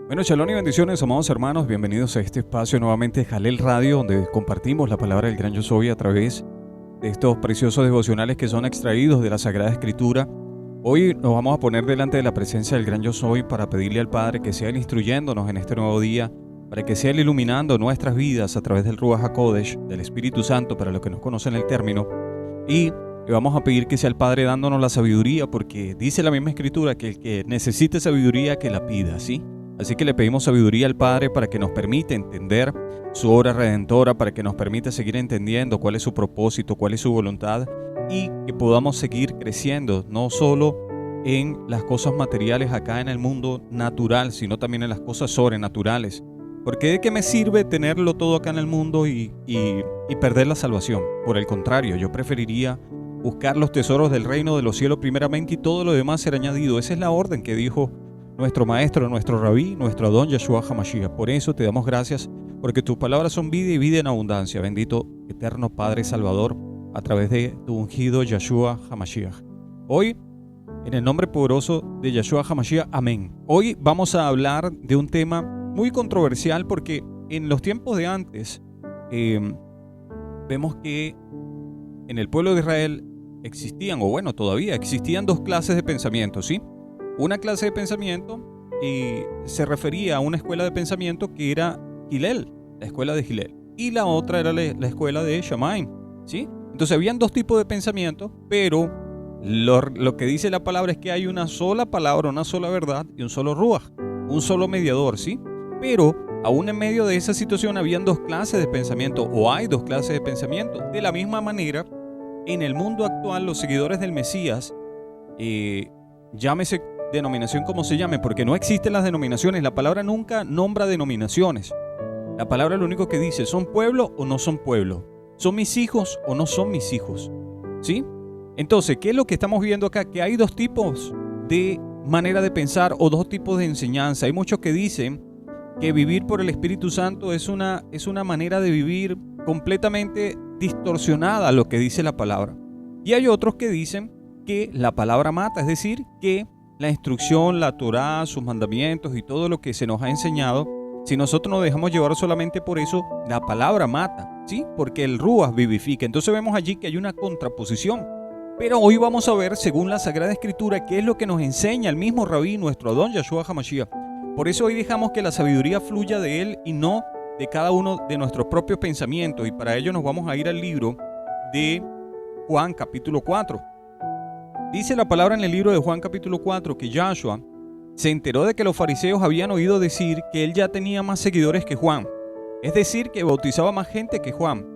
Bueno, shalom y bendiciones, amados hermanos. Bienvenidos a este espacio nuevamente de Jalel Radio, donde compartimos la palabra del gran yo soy a través de estos preciosos devocionales que son extraídos de la Sagrada Escritura. Hoy nos vamos a poner delante de la presencia del gran yo soy para pedirle al Padre que sea Él instruyéndonos en este nuevo día, para que sea Él iluminando nuestras vidas a través del Ruach HaKodesh, del Espíritu Santo, para los que nos conocen el término. Y le vamos a pedir que sea el Padre dándonos la sabiduría, porque dice la misma Escritura que el que necesite sabiduría que la pida, ¿sí? Así que le pedimos sabiduría al Padre para que nos permita entender su obra redentora, para que nos permita seguir entendiendo cuál es su propósito, cuál es su voluntad y que podamos seguir creciendo, no solo en las cosas materiales acá en el mundo natural, sino también en las cosas sobrenaturales. Porque ¿de qué me sirve tenerlo todo acá en el mundo y perder la salvación? Por el contrario, yo preferiría buscar los tesoros del reino de los cielos primeramente y todo lo demás será añadido. Esa es la orden que dijo nuestro maestro, nuestro rabí, nuestro Adón Yeshua HaMashiach. Por eso te damos gracias, porque tus palabras son vida y vida en abundancia. Bendito eterno Padre Salvador, a través de tu ungido Yeshua HaMashiach. Hoy, en el nombre poderoso de Yeshua HaMashiach, amén. Hoy vamos a hablar de un tema muy controversial, porque en los tiempos de antes vemos que en el pueblo de Israel existían, o bueno, todavía existían dos clases de pensamiento, ¿sí? Una clase de pensamiento se refería a una escuela de pensamiento que era Hillel, la escuela de Hillel, y la otra era la escuela de Shammai, ¿sí? Entonces habían dos tipos de pensamiento, pero lo que dice la palabra es que hay una sola palabra, una sola verdad y un solo ruach, un solo mediador, ¿sí? Pero aún en medio de esa situación habían dos clases de pensamiento, o hay dos clases de pensamiento. De la misma manera, en el mundo actual, los seguidores del Mesías, llámese denominación como se llame, porque no existen las denominaciones. La palabra nunca nombra denominaciones. La palabra lo único que dice, ¿son pueblo o no son pueblo? ¿Son mis hijos o no son mis hijos? ¿Sí? Entonces, ¿qué es lo que estamos viendo acá? Que hay dos tipos de manera de pensar o dos tipos de enseñanza. Hay muchos que dicen que vivir por el Espíritu Santo es una manera de vivir completamente distorsionada a lo que dice la palabra. Y hay otros que dicen que la palabra mata, es decir, que la instrucción, la Torá, sus mandamientos y todo lo que se nos ha enseñado, si nosotros nos dejamos llevar solamente por eso, la palabra mata, ¿sí? Porque el Ruach vivifica. Entonces vemos allí que hay una contraposición. Pero hoy vamos a ver, según la Sagrada Escritura, qué es lo que nos enseña el mismo Rabí, nuestro Adón Yeshua HaMashiach. Por eso hoy dejamos que la sabiduría fluya de él y no de cada uno de nuestros propios pensamientos. Y para ello nos vamos a ir al libro de Juan capítulo 4. Dice la palabra en el libro de Juan capítulo 4 que Yahshua se enteró de que los fariseos habían oído decir que él ya tenía más seguidores que Juan. Es decir, que bautizaba más gente que Juan.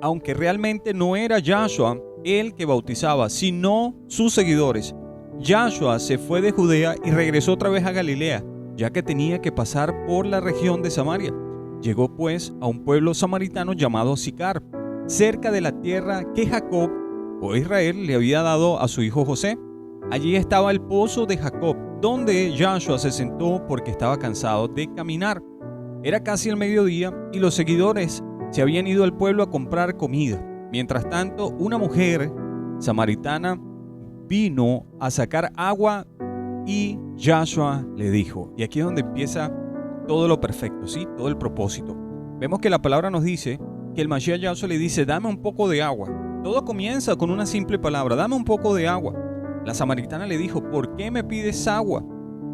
Aunque realmente no era Yahshua el que bautizaba, sino sus seguidores. Yahshua se fue de Judea y regresó otra vez a Galilea, ya que tenía que pasar por la región de Samaria. Llegó pues a un pueblo samaritano llamado Sicar, cerca de la tierra que Jacob o Israel le había dado a su hijo José. Allí estaba el pozo de Jacob, donde Yahshua se sentó porque estaba cansado de caminar. Era casi el mediodía y los seguidores se habían ido al pueblo a comprar comida. Mientras tanto, una mujer samaritana vino a sacar agua y Yahshua le dijo, y aquí es donde empieza todo lo perfecto, ¿sí? Todo el propósito. Vemos que la palabra nos dice que el Mashiach Yahshua le dice, dame un poco de agua. Todo comienza con una simple palabra, dame un poco de agua. La samaritana le dijo, ¿por qué me pides agua?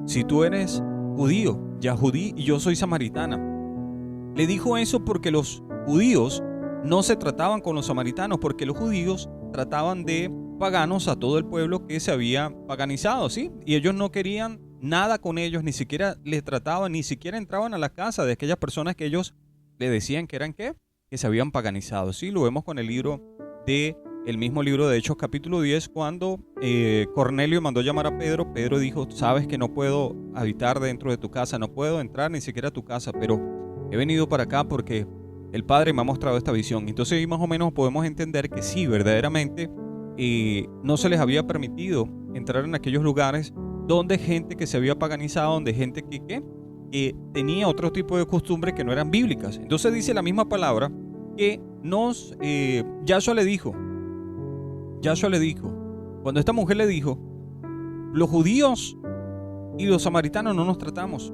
Si tú eres judío, Yahudí, y yo soy samaritana. Le dijo eso porque los judíos no se trataban con los samaritanos, porque los judíos trataban de paganos a todo el pueblo que se había paganizado, ¿sí? Y ellos no querían nada con ellos, ni siquiera les trataban, ni siquiera entraban a la casa de aquellas personas que ellos le decían que eran ¿qué? Que se habían paganizado, ¿sí? Lo vemos con el libro el mismo libro de Hechos capítulo 10, cuando Cornelio mandó llamar a Pedro. Pedro dijo, sabes que no puedo habitar dentro de tu casa, no puedo entrar ni siquiera a tu casa, pero he venido para acá porque el Padre me ha mostrado esta visión. Entonces ahí más o menos podemos entender que sí, verdaderamente no se les había permitido entrar en aquellos lugares donde gente que se había paganizado, donde gente que tenía otro tipo de costumbres que no eran bíblicas. Entonces dice la misma palabra que Yahshua le dijo, cuando esta mujer le dijo, los judíos y los samaritanos no nos tratamos.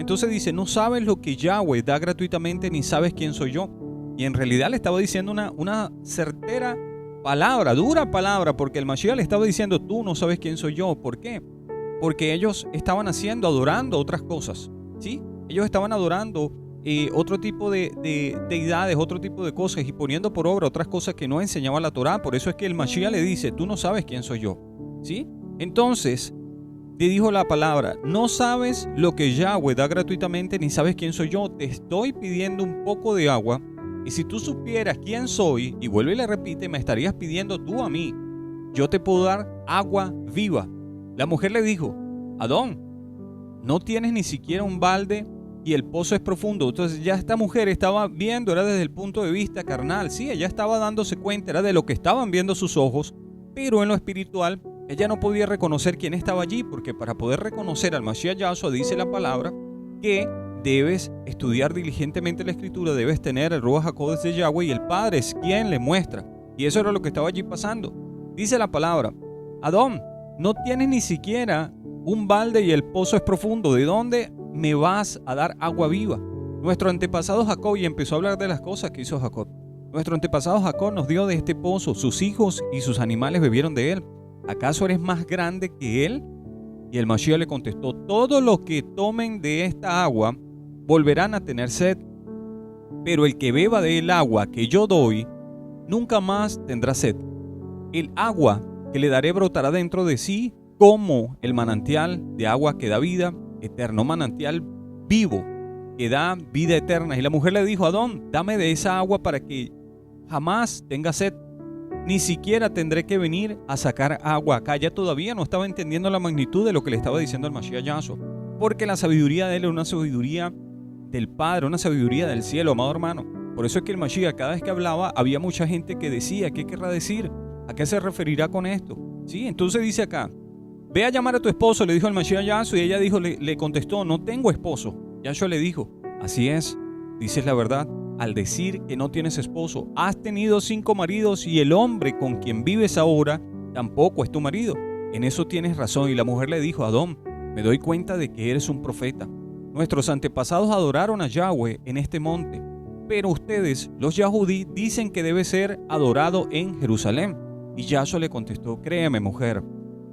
Entonces dice, no sabes lo que Yahweh da gratuitamente ni sabes quién soy yo. Y en realidad le estaba diciendo una certera palabra, dura palabra, porque el Mashiach le estaba diciendo, tú no sabes quién soy yo. ¿Por qué? Porque ellos estaban adorando otras cosas, ¿sí? Ellos estaban adorando otro tipo de deidades, otro tipo de cosas y poniendo por obra otras cosas que no enseñaba la Torá. Por eso es que el Mashiach le dice, tú no sabes quién soy yo, ¿sí? Entonces, le dijo la palabra, no sabes lo que Yahweh da gratuitamente ni sabes quién soy yo. Te estoy pidiendo un poco de agua y si tú supieras quién soy, y vuelve y le repite, me estarías pidiendo tú a mí. Yo te puedo dar agua viva. La mujer le dijo, Adón, no tienes ni siquiera un balde y el pozo es profundo. Entonces ya esta mujer estaba viendo, era desde el punto de vista carnal. Sí, ella estaba dándose cuenta, era de lo que estaban viendo sus ojos, pero en lo espiritual ella no podía reconocer quién estaba allí, porque para poder reconocer al Mashiach Yahshua dice la palabra que debes estudiar diligentemente la escritura, debes tener el Ruach HaKodesh de Yahweh y el Padre es quien le muestra. Y eso era lo que estaba allí pasando. Dice la palabra, Adón, no tienes ni siquiera un balde y el pozo es profundo. ¿De dónde me vas a dar agua viva? Nuestro antepasado Jacob, y empezó a hablar de las cosas que hizo Jacob. Nuestro antepasado Jacob nos dio de este pozo, sus hijos y sus animales bebieron de él. ¿Acaso eres más grande que él? Y el Mashiach le contestó, todo lo que tomen de esta agua volverán a tener sed, pero el que beba del agua que yo doy, nunca más tendrá sed. El agua que le daré brotará dentro de sí como el manantial de agua que da vida eterna, manantial vivo que da vida eterna. Y la mujer le dijo, Adón, dame de esa agua para que jamás tenga sed. Ni siquiera tendré que venir a sacar agua acá. Ya todavía no estaba entendiendo la magnitud de lo que le estaba diciendo el Mashiach Yahshua, porque la sabiduría de él era una sabiduría del Padre, una sabiduría del cielo, amado hermano. Por eso es que el Mashiach, cada vez que hablaba, había mucha gente que decía, ¿qué querrá decir? ¿A qué se referirá con esto? ¿Sí? Entonces dice acá, ve a llamar a tu esposo, le dijo el Mashiach Yahshua, y ella dijo, le contestó, no tengo esposo. Yahshua le dijo, así es, dices la verdad al decir que no tienes esposo. Has tenido 5 maridos y el hombre con quien vives ahora tampoco es tu marido. En eso tienes razón. Y la mujer le dijo, Adón, me doy cuenta de que eres un profeta. Nuestros antepasados adoraron a Yahweh en este monte, pero ustedes, los Yahudí, dicen que debe ser adorado en Jerusalén. Y Yahshua le contestó, créeme, mujer,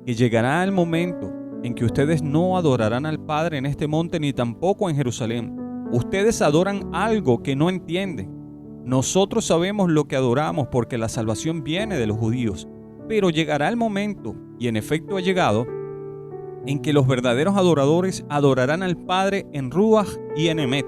que llegará el momento en que ustedes no adorarán al Padre en este monte ni tampoco en Jerusalén. Ustedes adoran algo que no entienden. Nosotros sabemos lo que adoramos porque la salvación viene de los judíos. Pero llegará el momento, y en efecto ha llegado, en que los verdaderos adoradores adorarán al Padre en Ruach y en Emet.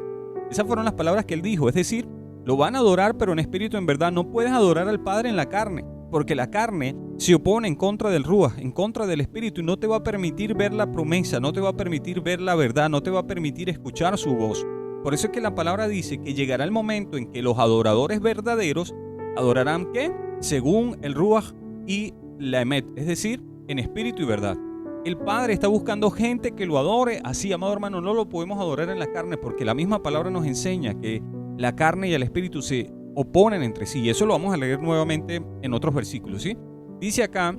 Esas fueron las palabras que él dijo. Es decir, lo van a adorar pero en espíritu, en verdad. No puedes adorar al Padre en la carne, porque la carne se opone en contra del Ruach, en contra del espíritu, y no te va a permitir ver la promesa, no te va a permitir ver la verdad, no te va a permitir escuchar su voz. Por eso es que la palabra dice que llegará el momento en que los adoradores verdaderos adorarán, ¿qué? Según el Ruach y la Emet, es decir, en espíritu y verdad. El Padre está buscando gente que lo adore así, amado hermano. No lo podemos adorar en la carne, porque la misma palabra nos enseña que la carne y el espíritu se oponen entre sí. Y eso lo vamos a leer nuevamente en otros versículos, ¿sí? Dice acá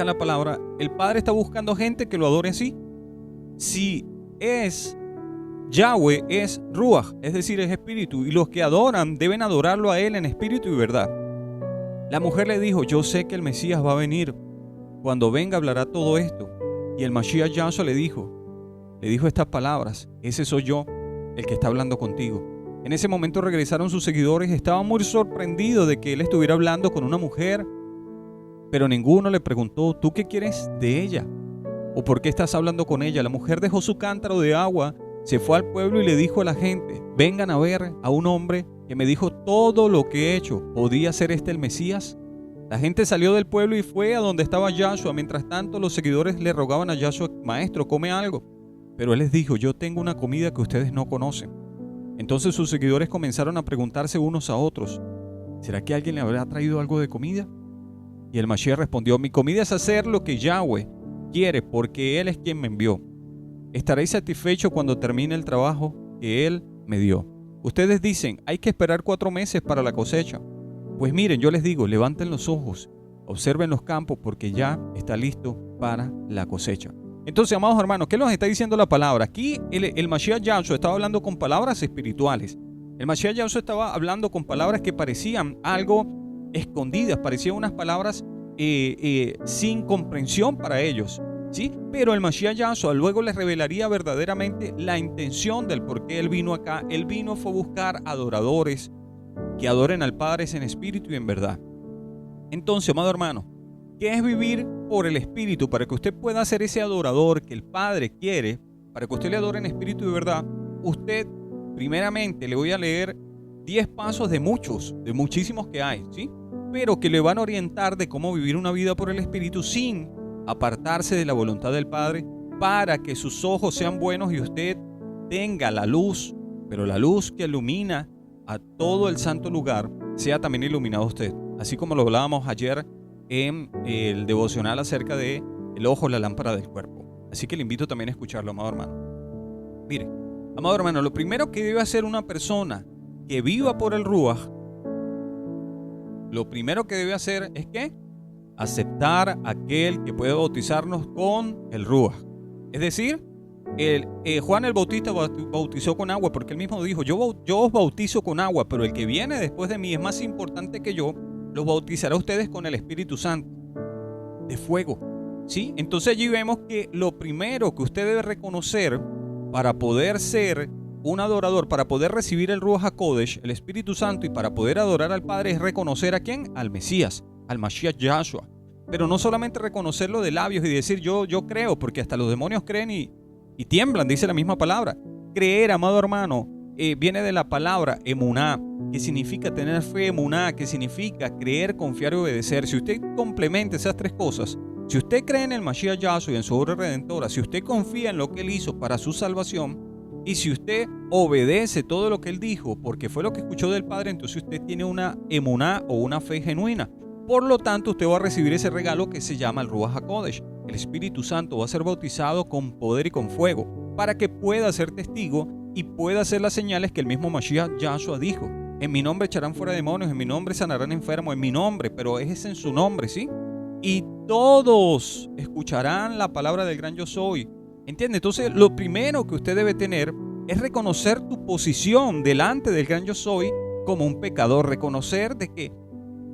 la palabra, el Padre está buscando gente que lo adore así. Si es Yahweh, es Ruach, es decir, es espíritu, y los que adoran deben adorarlo a él en espíritu y verdad. La mujer le dijo, yo sé que el Mesías va a venir. Cuando venga hablará todo esto. Y el Mashiach Yahshua le dijo estas palabras, ese soy yo, el que está hablando contigo. En ese momento regresaron sus seguidores, estaban muy sorprendidos de que él estuviera hablando con una mujer, pero ninguno le preguntó, ¿tú qué quieres de ella? ¿O por qué estás hablando con ella? La mujer dejó su cántaro de agua, se fue al pueblo y le dijo a la gente, vengan a ver a un hombre que me dijo todo lo que he hecho. ¿Podía ser este el Mesías? La gente salió del pueblo y fue a donde estaba Yahshua. Mientras tanto, los seguidores le rogaban a Yahshua, maestro, come algo. Pero él les dijo, yo tengo una comida que ustedes no conocen. Entonces sus seguidores comenzaron a preguntarse unos a otros, ¿será que alguien le habrá traído algo de comida? Y el Mashiach respondió, mi comida es hacer lo que Yahweh quiere, porque Él es quien me envió. Estaréis satisfechos cuando termine el trabajo que Él me dio. Ustedes dicen, hay que esperar 4 meses para la cosecha. Pues miren, yo les digo, levanten los ojos, observen los campos porque ya está listo para la cosecha. Entonces, amados hermanos, ¿qué nos está diciendo la palabra? Aquí el Mashiach Yahshua estaba hablando con palabras espirituales. El Mashiach Yahshua estaba hablando con palabras que parecían algo escondidas, parecían unas palabras sin comprensión para ellos, ¿sí? Pero el Mashiach Yahshua luego les revelaría verdaderamente la intención del por qué Él vino acá. Él vino fue a buscar adoradores que adoren al Padre en espíritu y en verdad. Entonces, amado hermano, ¿qué es vivir por el Espíritu? Para que usted pueda ser ese adorador que el Padre quiere, para que usted le adore en espíritu y verdad, usted, primeramente, le voy a leer 10 pasos de muchísimos que hay, ¿sí? Pero que le van a orientar de cómo vivir una vida por el Espíritu sin apartarse de la voluntad del Padre, para que sus ojos sean buenos y usted tenga la luz, pero la luz que ilumina a todo el santo lugar, sea también iluminado usted. Así como lo hablábamos ayer en el devocional acerca de el ojo, la lámpara del cuerpo. Así que le invito también a escucharlo, amado hermano. Mire, amado hermano, lo primero que debe hacer una persona que viva por el Ruach, lo primero que debe hacer es que aceptar a aquel que puede bautizarnos con el Ruach. Es decir, Juan el Bautista bautizó con agua porque él mismo dijo, yo os bautizo con agua, pero el que viene después de mí es más importante que yo, los bautizará a ustedes con el Espíritu Santo de fuego, ¿sí? Entonces allí vemos que lo primero que usted debe reconocer para poder ser un adorador, para poder recibir el Ruach HaKodesh, el Espíritu Santo, y para poder adorar al Padre, es reconocer a ¿quién? Al Mesías, al Mashiach Yahshua. Pero no solamente reconocerlo de labios y decir yo creo, porque hasta los demonios creen y tiemblan, dice la misma palabra. Creer, amado hermano, viene de la palabra emuná, que significa tener fe, emuná, que significa creer, confiar y obedecer. Si usted complementa esas tres cosas, si usted cree en el Mashiach Yahshua y en su obra redentora, si usted confía en lo que Él hizo para su salvación, y si usted obedece todo lo que Él dijo, porque fue lo que escuchó del Padre, entonces usted tiene una emuná o una fe genuina. Por lo tanto, usted va a recibir ese regalo que se llama el Ruach HaKodesh. El Espíritu Santo va a ser bautizado con poder y con fuego, para que pueda ser testigo y pueda hacer las señales que el mismo Mashiach Yahshua dijo. En mi nombre echarán fuera demonios, en mi nombre sanarán enfermos, en mi nombre, pero es en su nombre, ¿sí? Y todos escucharán la palabra del gran yo soy. ¿Entiende? Entonces, lo primero que usted debe tener es reconocer tu posición delante del gran yo soy como un pecador. Reconocer de que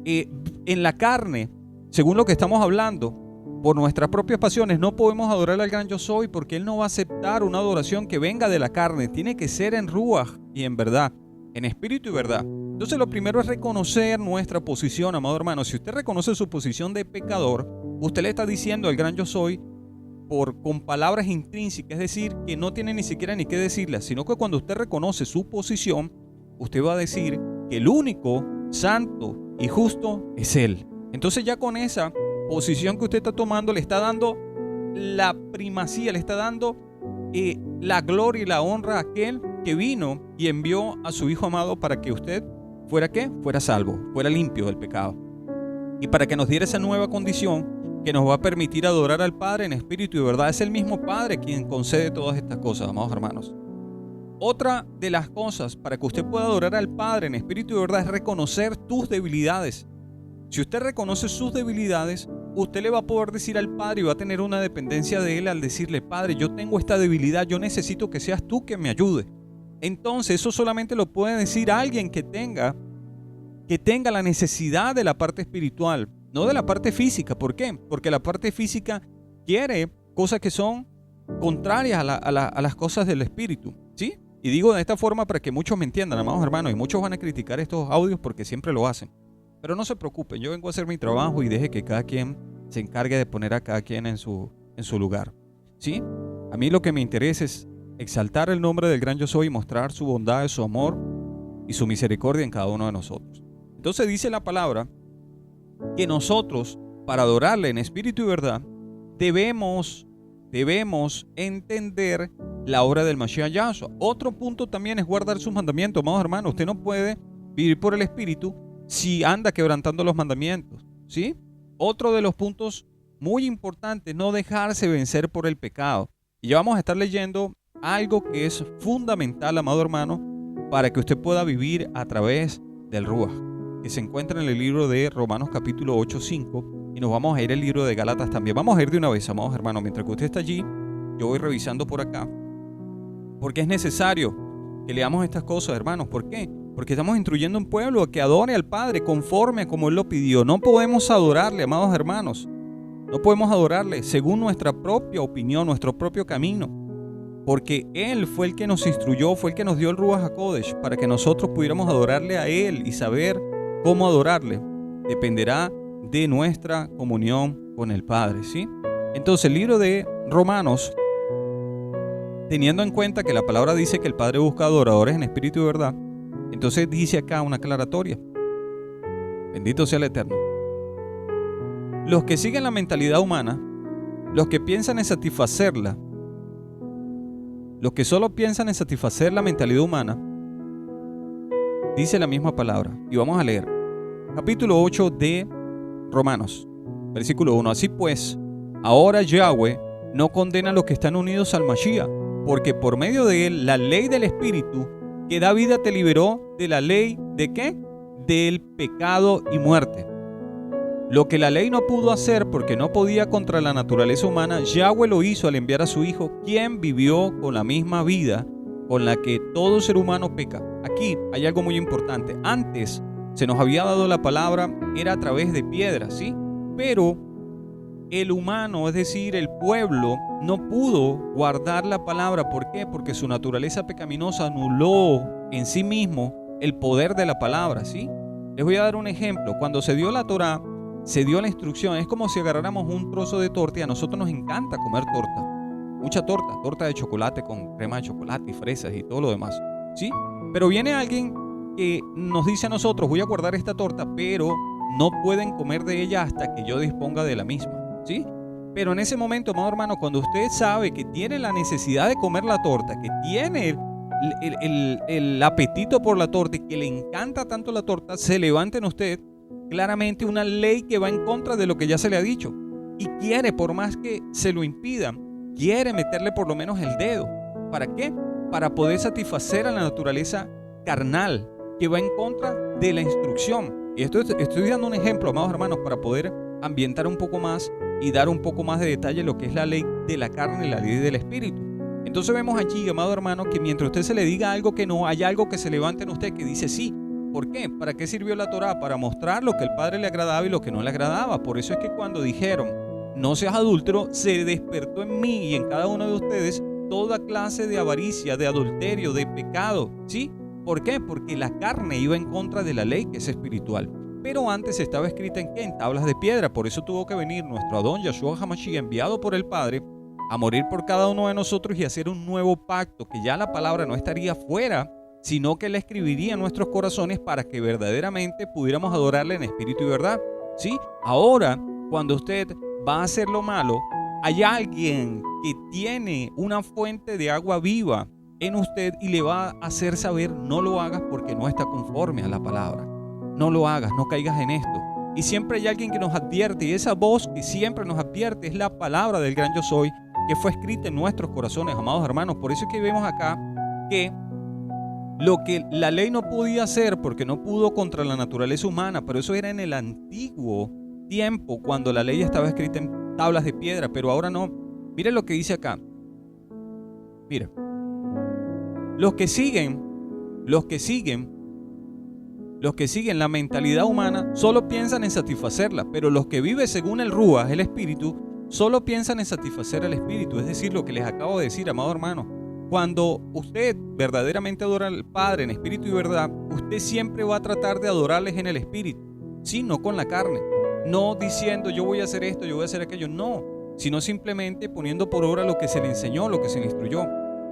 en la carne, según lo que estamos hablando, por nuestras propias pasiones, no podemos adorar al gran yo soy, porque Él no va a aceptar una adoración que venga de la carne. Tiene que ser en Ruach y en verdad, en espíritu y verdad. Entonces lo primero es reconocer nuestra posición, amado hermano. Si usted reconoce su posición de pecador, usted le está diciendo al gran yo soy con palabras intrínsecas, es decir, que no tiene ni siquiera ni qué decirle, sino que cuando usted reconoce su posición, usted va a decir que el único santo y justo es Él. Entonces ya con esa posición que usted está tomando, le está dando la primacía, le está dando la gloria y la honra a aquel que vino y envió a su Hijo amado para que usted fuera ¿qué? Fuera salvo, fuera limpio del pecado. Y para que nos diera esa nueva condición que nos va a permitir adorar al Padre en espíritu y verdad. Es el mismo Padre quien concede todas estas cosas, amados hermanos. Otra de las cosas para que usted pueda adorar al Padre en espíritu y verdad es reconocer tus debilidades. Si usted reconoce sus debilidades, usted le va a poder decir al Padre y va a tener una dependencia de Él al decirle, Padre, yo tengo esta debilidad, yo necesito que seas tú que me ayude. Entonces eso solamente lo puede decir alguien que tenga la necesidad de la parte espiritual, no de la parte física. ¿Por qué? Porque la parte física quiere cosas que son contrarias a las cosas del espíritu, ¿sí? Y digo de esta forma para que muchos me entiendan, amados hermanos, y muchos van a criticar estos audios porque siempre lo hacen. Pero no se preocupen, yo vengo a hacer mi trabajo y deje que cada quien se encargue de poner a cada quien en su lugar, ¿sí? A mí lo que me interesa es exaltar el nombre del gran yo soy y mostrar su bondad, su amor y su misericordia en cada uno de nosotros. Entonces dice la palabra que nosotros, para adorarle en espíritu y verdad, debemos entender la obra del Mashiach Yahshua. Otro punto también es guardar sus mandamientos, amados hermanos. Usted no puede vivir por el espíritu si anda quebrantando los mandamientos, ¿sí? Otro de los puntos muy importantes, no dejarse vencer por el pecado. Y ya vamos a estar leyendo algo que es fundamental, amado hermano, para que usted pueda vivir a través del Ruach, que se encuentra en el libro de Romanos capítulo 8, 5, y nos vamos a ir al libro de Gálatas también. Vamos a ir de una vez, amados hermanos, mientras que usted está allí yo voy revisando por acá, porque es necesario que leamos estas cosas, hermanos. ¿Por qué? Porque estamos instruyendo a un pueblo a que adore al Padre conforme a como Él lo pidió. No podemos adorarle, amados hermanos. No podemos adorarle según nuestra propia opinión, nuestro propio camino. Porque Él fue el que nos instruyó, fue el que nos dio el Ruach HaKodesh para que nosotros pudiéramos adorarle a Él y saber cómo adorarle. Dependerá de nuestra comunión con el Padre, ¿sí? Entonces el libro de Romanos, teniendo en cuenta que la palabra dice que el Padre busca adoradores en espíritu y verdad, entonces dice acá una aclaratoria. Bendito sea el Eterno. Los que siguen la mentalidad humana, los que piensan en satisfacerla, los que solo piensan en satisfacer la mentalidad humana, dice la misma palabra. Y vamos a leer. Capítulo 8 de Romanos, versículo 1. Así pues, ahora Yahweh no condena a los que están unidos al Mashiach, porque por medio de él, la ley del Espíritu que da vida te liberó de la ley ¿de qué? Del pecado y muerte. Lo que la ley no pudo hacer porque no podía contra la naturaleza humana, Yahweh lo hizo al enviar a su Hijo, quien vivió con la misma vida con la que todo ser humano peca. Aquí hay algo muy importante. Antes se nos había dado la palabra, era a través de piedras, ¿sí? Pero el humano, es decir, el pueblo, no pudo guardar la palabra. ¿Por qué? Porque su naturaleza pecaminosa anuló en sí mismo el poder de la palabra, ¿sí? Les voy a dar un ejemplo. Cuando se dio la Torá, se dio la instrucción. Es como si agarráramos un trozo de torta, y a nosotros nos encanta comer torta. Mucha torta de chocolate con crema de chocolate y fresas y todo lo demás, ¿sí? Pero viene alguien que nos dice a nosotros, voy a guardar esta torta, pero no pueden comer de ella hasta que yo disponga de la misma, ¿sí? Pero en ese momento, amado hermano, cuando usted sabe que tiene la necesidad de comer la torta, que tiene el apetito por la torta y que le encanta tanto la torta, se levanta en usted claramente una ley que va en contra de lo que ya se le ha dicho. Y quiere, por más que se lo impidan, quiere meterle por lo menos el dedo. ¿Para qué? Para poder satisfacer a la naturaleza carnal que va en contra de la instrucción. Y estoy dando un ejemplo, amados hermanos, para poder ambientar un poco más y dar un poco más de detalle lo que es la ley de la carne y la ley del espíritu. Entonces vemos allí, amado hermano, que mientras usted se le diga algo que no, hay algo que se levanta en usted que dice sí. ¿Por qué? ¿Para qué sirvió la Torá? Para mostrar lo que el Padre le agradaba y lo que no le agradaba. Por eso es que cuando dijeron no seas adúltero, se despertó en mí y en cada uno de ustedes toda clase de avaricia, de adulterio, de pecado, ¿sí? ¿Por qué? Porque la carne iba en contra de la ley que es espiritual. Pero antes estaba escrita ¿en qué? En tablas de piedra. Por eso tuvo que venir nuestro Adón Yahshua HaMashiach, enviado por el Padre, a morir por cada uno de nosotros y hacer un nuevo pacto, que ya la palabra no estaría fuera, sino que la escribiría en nuestros corazones para que verdaderamente pudiéramos adorarle en espíritu y verdad, ¿sí? Ahora, cuando usted va a hacer lo malo, hay alguien que tiene una fuente de agua viva en usted y le va a hacer saber no lo hagas porque no está conforme a la palabra. No lo hagas, no caigas en esto. Y siempre hay alguien que nos advierte, y esa voz que siempre nos advierte es la palabra del gran yo soy que fue escrita en nuestros corazones, amados hermanos. Por eso es que vemos acá que lo que la ley no podía hacer porque no pudo contra la naturaleza humana, pero eso era en el antiguo tiempo cuando la ley estaba escrita en tablas de piedra, pero ahora no. Mire lo que dice acá. Mira, los que siguen la mentalidad humana solo piensan en satisfacerla, pero los que viven según el Ruach, el Espíritu, solo piensan en satisfacer al Espíritu. Es decir, lo que les acabo de decir, amado hermano. Cuando usted verdaderamente adora al Padre en espíritu y verdad, usted siempre va a tratar de adorarles en el espíritu, sí, no con la carne, no diciendo yo voy a hacer esto, yo voy a hacer aquello, no, sino simplemente poniendo por obra lo que se le enseñó, lo que se le instruyó.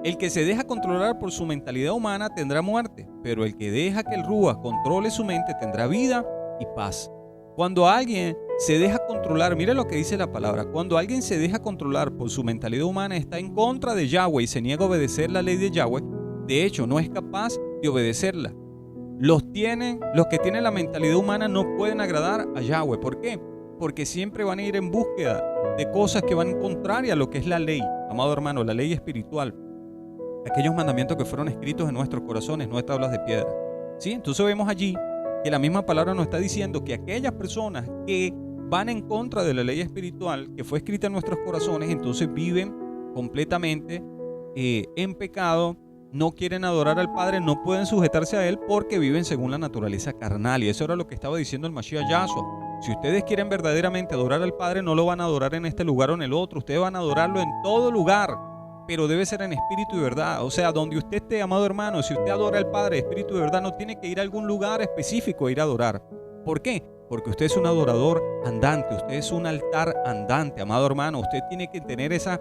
El que se deja controlar por su mentalidad humana tendrá muerte, pero el que deja que el Ruach controle su mente tendrá vida y paz. Cuando alguien se deja controlar, mire lo que dice la palabra, cuando alguien se deja controlar por su mentalidad humana, está en contra de Yahweh y se niega a obedecer la ley de Yahweh. De hecho, no es capaz de obedecerla. Los que tienen la mentalidad humana no pueden agradar a Yahweh. ¿Por qué? Porque siempre van a ir en búsqueda de cosas que van contrarias a lo que es la ley, amado hermano, la ley espiritual. Aquellos mandamientos que fueron escritos en nuestros corazones, no en tablas de piedra, ¿sí? Entonces vemos allí que la misma palabra nos está diciendo que aquellas personas que van en contra de la ley espiritual que fue escrita en nuestros corazones, entonces viven completamente en pecado, no quieren adorar al Padre, no pueden sujetarse a Él porque viven según la naturaleza carnal. Y eso era lo que estaba diciendo el Mashiach Yahshua. Si ustedes quieren verdaderamente adorar al Padre, no lo van a adorar en este lugar o en el otro. Ustedes van a adorarlo en todo lugar, pero debe ser en espíritu y verdad. O sea, donde usted esté, amado hermano, si usted adora al Padre, espíritu y verdad, no tiene que ir a algún lugar específico a ir a adorar. ¿Por qué? Porque usted es un adorador andante, usted es un altar andante, amado hermano. Usted tiene que tener ese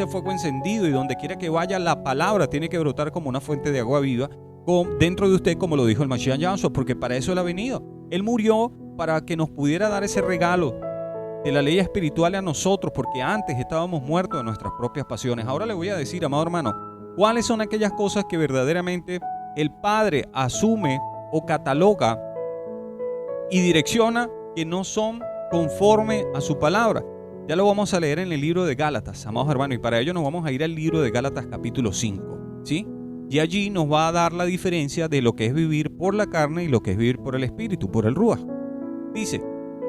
fuego encendido, y donde quiera que vaya, la palabra tiene que brotar como una fuente de agua viva dentro de usted, como lo dijo el Mashiach Yahshua, porque para eso Él ha venido. Él murió para que nos pudiera dar ese regalo de la ley espiritual a nosotros, porque antes estábamos muertos de nuestras propias pasiones. Ahora le voy a decir, amado hermano, cuáles son aquellas cosas que verdaderamente el Padre asume o cataloga y direcciona que no son conforme a su palabra. Ya lo vamos a leer en el libro de Gálatas, amados hermanos, y para ello nos vamos a ir al libro de Gálatas capítulo 5, ¿sí? Y allí nos va a dar la diferencia de lo que es vivir por la carne y lo que es vivir por el espíritu, por el Ruaj. Dice: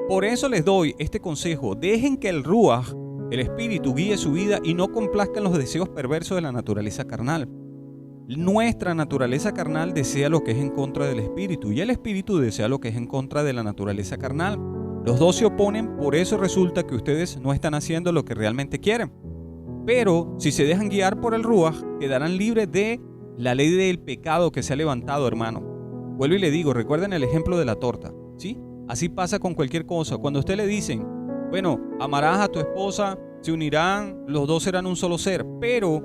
por eso les doy este consejo: dejen que el Ruaj, el espíritu, guíe su vida y no complazcan los deseos perversos de la naturaleza carnal. Nuestra naturaleza carnal desea lo que es en contra del espíritu, y el espíritu desea lo que es en contra de la naturaleza carnal. Los dos se oponen, por eso resulta que ustedes no están haciendo lo que realmente quieren. Pero si se dejan guiar por el Ruaj, quedarán libres de la ley del pecado que se ha levantado, hermano. Vuelvo y le digo, recuerden el ejemplo de la torta, ¿sí? Así pasa con cualquier cosa. Cuando a usted le dicen, bueno, amarás a tu esposa, se unirán, los dos serán un solo ser, pero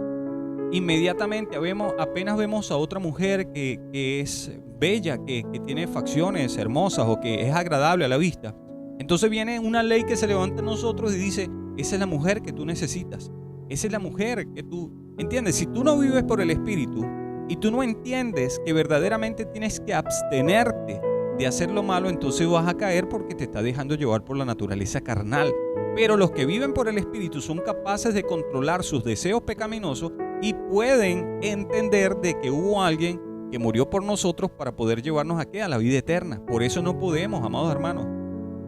inmediatamente apenas vemos a otra mujer que es bella, que tiene facciones hermosas o que es agradable a la vista, entonces viene una ley que se levanta en nosotros y dice: esa es la mujer que tú necesitas, esa es la mujer que tú entiendes. Si tú no vives por el espíritu y tú no entiendes que verdaderamente tienes que abstenerte de hacer lo malo, entonces vas a caer porque te está dejando llevar por la naturaleza carnal. Pero los que viven por el espíritu son capaces de controlar sus deseos pecaminosos y pueden entender de que hubo alguien que murió por nosotros para poder llevarnos a la vida eterna. Por eso no podemos, amados hermanos,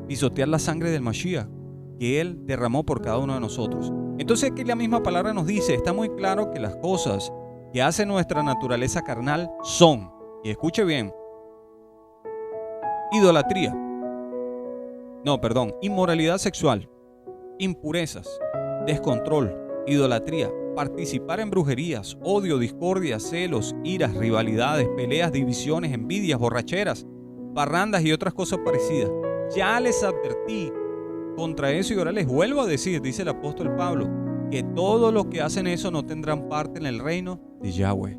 pisotear la sangre del Mashiach que Él derramó por cada uno de nosotros. Entonces aquí la misma palabra nos dice, está muy claro que las cosas que hace nuestra naturaleza carnal son, y escuche bien, inmoralidad sexual, impurezas, descontrol, idolatría, participar en brujerías, odio, discordia, celos, iras, rivalidades, peleas, divisiones, envidias, borracheras, parrandas y otras cosas parecidas. Ya les advertí contra eso y ahora les vuelvo a decir, dice el apóstol Pablo, que todos los que hacen eso no tendrán parte en el reino de Yahweh.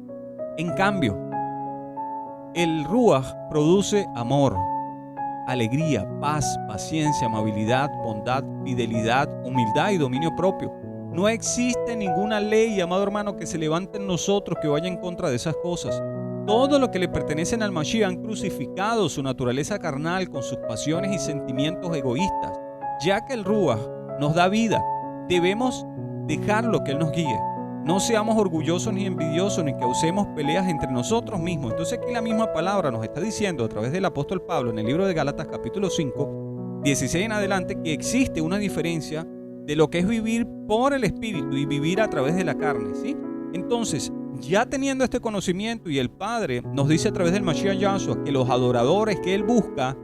En cambio, el Ruaj produce amor, alegría, paz, paciencia, amabilidad, bondad, fidelidad, humildad y dominio propio. No existe ninguna ley, amado hermano, que se levante en nosotros que vaya en contra de esas cosas. Todo lo que le pertenecen al Mashiach han crucificado su naturaleza carnal con sus pasiones y sentimientos egoístas. Ya que el Ruaj nos da vida, debemos dejarlo que Él nos guíe. No seamos orgullosos ni envidiosos, ni causemos peleas entre nosotros mismos. Entonces aquí la misma palabra nos está diciendo a través del apóstol Pablo en el libro de Gálatas capítulo 5, 16 en adelante, que existe una diferencia de lo que es vivir por el Espíritu y vivir a través de la carne, ¿sí? Entonces, ya teniendo este conocimiento, y el Padre nos dice a través del Mashiach Yahshua que los adoradores que Él busca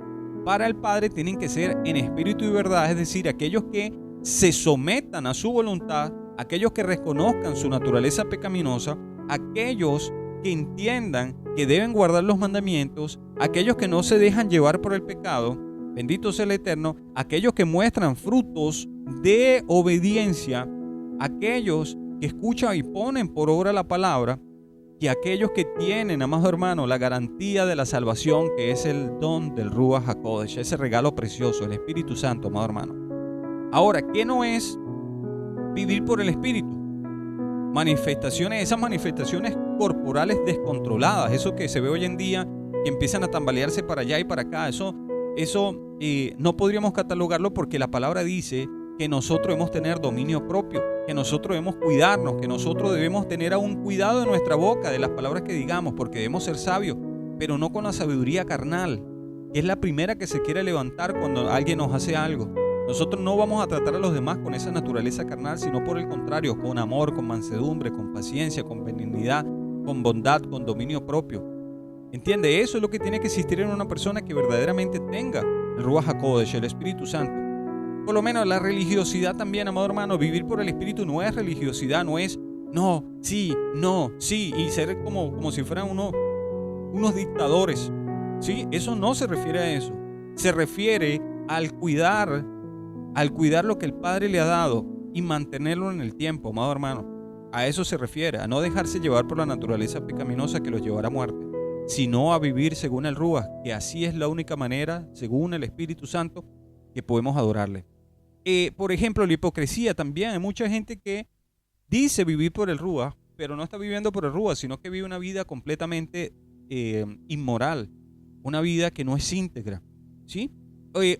para el Padre tienen que ser en espíritu y verdad, es decir, aquellos que se sometan a su voluntad, aquellos que reconozcan su naturaleza pecaminosa, aquellos que entiendan que deben guardar los mandamientos, aquellos que no se dejan llevar por el pecado, bendito sea el Eterno, aquellos que muestran frutos de obediencia, aquellos que escuchan y ponen por obra la palabra, y aquellos que tienen, amado hermano, la garantía de la salvación, que es el don del Ruaj HaKodesh, ese regalo precioso, el Espíritu Santo, amado hermano. Ahora, ¿qué no es vivir por el Espíritu? Esas manifestaciones corporales descontroladas, eso que se ve hoy en día, que empiezan a tambalearse para allá y para acá, eso no podríamos catalogarlo, porque la palabra dice que nosotros debemos tener dominio propio, que nosotros debemos cuidarnos, que nosotros debemos tener aún cuidado de nuestra boca, de las palabras que digamos, porque debemos ser sabios, pero no con la sabiduría carnal, que es la primera que se quiere levantar cuando alguien nos hace algo. Nosotros no vamos a tratar a los demás con esa naturaleza carnal, sino por el contrario, con amor, con mansedumbre, con paciencia, con benignidad, con bondad, con dominio propio. ¿Entiende? Eso es lo que tiene que existir en una persona que verdaderamente tenga el Ruach HaKodesh, el Espíritu Santo. Por lo menos la religiosidad también, amado hermano, vivir por el Espíritu no es religiosidad, no es no, sí, y ser como si fueran unos dictadores. ¿Sí? Eso no se refiere a eso. Se refiere al cuidar lo que el Padre le ha dado y mantenerlo en el tiempo, amado hermano. A eso se refiere, a no dejarse llevar por la naturaleza pecaminosa que los llevará a muerte, sino a vivir según el Ruach, que así es la única manera, según el Espíritu Santo, que podemos adorarle. Por ejemplo, la hipocresía también. Hay mucha gente que dice vivir por el Ruach, pero no está viviendo por el Ruach, sino que vive una vida completamente inmoral, una vida que no es íntegra, ¿sí?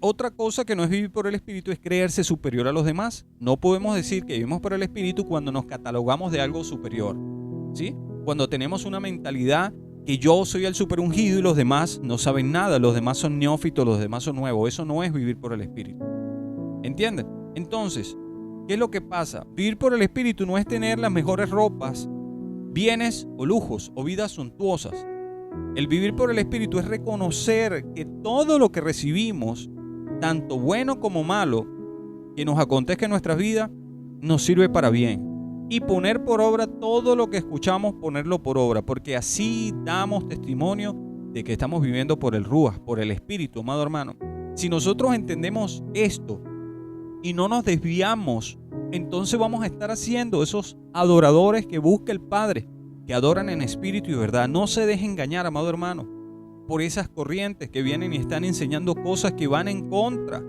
Otra cosa que no es vivir por el Espíritu es creerse superior a los demás. No podemos decir que vivimos por el Espíritu cuando nos catalogamos de algo superior, ¿sí? Cuando tenemos una mentalidad que yo soy el superungido y los demás no saben nada, los demás son neófitos, los demás son nuevos. Eso no es vivir por el Espíritu. ¿Entienden? Entonces, ¿qué es lo que pasa? Vivir por el Espíritu no es tener las mejores ropas, bienes o lujos o vidas suntuosas. El vivir por el Espíritu es reconocer que todo lo que recibimos, tanto bueno como malo, que nos acontezca en nuestras vidas, nos sirve para bien. Y poner por obra todo lo que escuchamos, ponerlo por obra, porque así damos testimonio de que estamos viviendo por el Ruach, por el Espíritu, amado hermano. Si nosotros entendemos esto y no nos desviamos, entonces vamos a estar haciendo esos adoradores que busca el Padre, que adoran en espíritu y verdad. No se deje engañar, amado hermano, por esas corrientes que vienen y están enseñando cosas que van en contra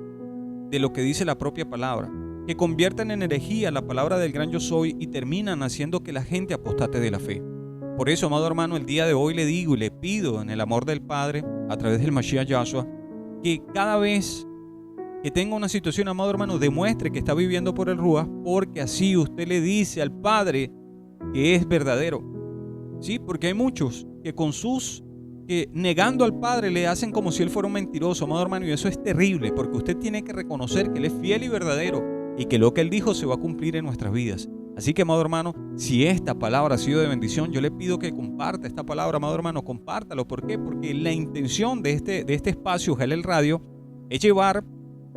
de lo que dice la propia palabra, que convierten en herejía la palabra del gran yo soy y terminan haciendo que la gente apostate de la fe. Por eso, amado hermano, el día de hoy le digo y le pido en el amor del Padre, a través del Mashiach Yahshua, que cada vez que tenga una situación, amado hermano, demuestre que está viviendo por el Ruach, porque así usted le dice al Padre que es verdadero. Sí, porque hay muchos que que negando al Padre le hacen como si Él fuera un mentiroso, amado hermano, y eso es terrible, porque usted tiene que reconocer que Él es fiel y verdadero y que lo que Él dijo se va a cumplir en nuestras vidas. Así que, amado hermano, si esta palabra ha sido de bendición, yo le pido que comparta esta palabra, amado hermano, compártalo. ¿Por qué? Porque la intención de este espacio, Jalel Radio, es llevar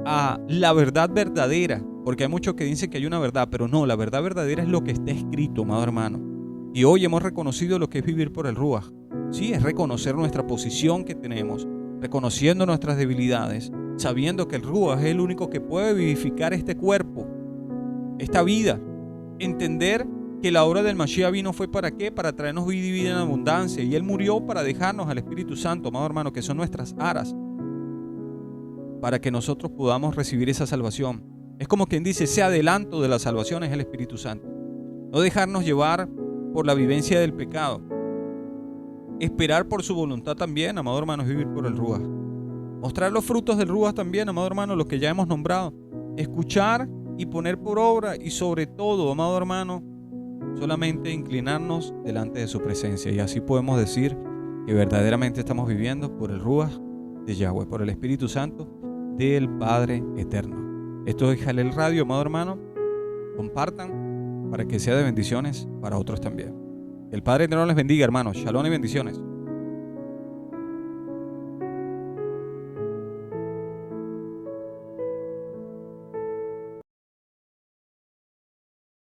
a la verdad verdadera, porque hay muchos que dicen que hay una verdad, pero no, la verdad verdadera es lo que está escrito, amado hermano. Y hoy hemos reconocido lo que es vivir por el Ruach. Sí, es reconocer nuestra posición que tenemos, reconociendo nuestras debilidades, sabiendo que el Ruach es el único que puede vivificar este cuerpo, esta vida. Entender que la obra del Mashiach vino fue ¿para qué? Para traernos vida y vida en abundancia. Y Él murió para dejarnos al Espíritu Santo, amado hermano, que son nuestras aras, para que nosotros podamos recibir esa salvación. Es como quien dice, ese adelanto de la salvación es el Espíritu Santo. No dejarnos llevar por la vivencia del pecado. Esperar por su voluntad también, amado hermano, es vivir por el Ruach. Mostrar los frutos del Ruach también, amado hermano, los que ya hemos nombrado. Escuchar y poner por obra, y sobre todo, amado hermano, solamente inclinarnos delante de su presencia. Y así podemos decir que verdaderamente estamos viviendo por el Ruach de Yahweh, por el Espíritu Santo del Padre Eterno. Esto es Jalel Radio, amado hermano. Compartan para que sea de bendiciones para otros también. Que el Padre Eterno les bendiga, hermanos. Shalom y bendiciones.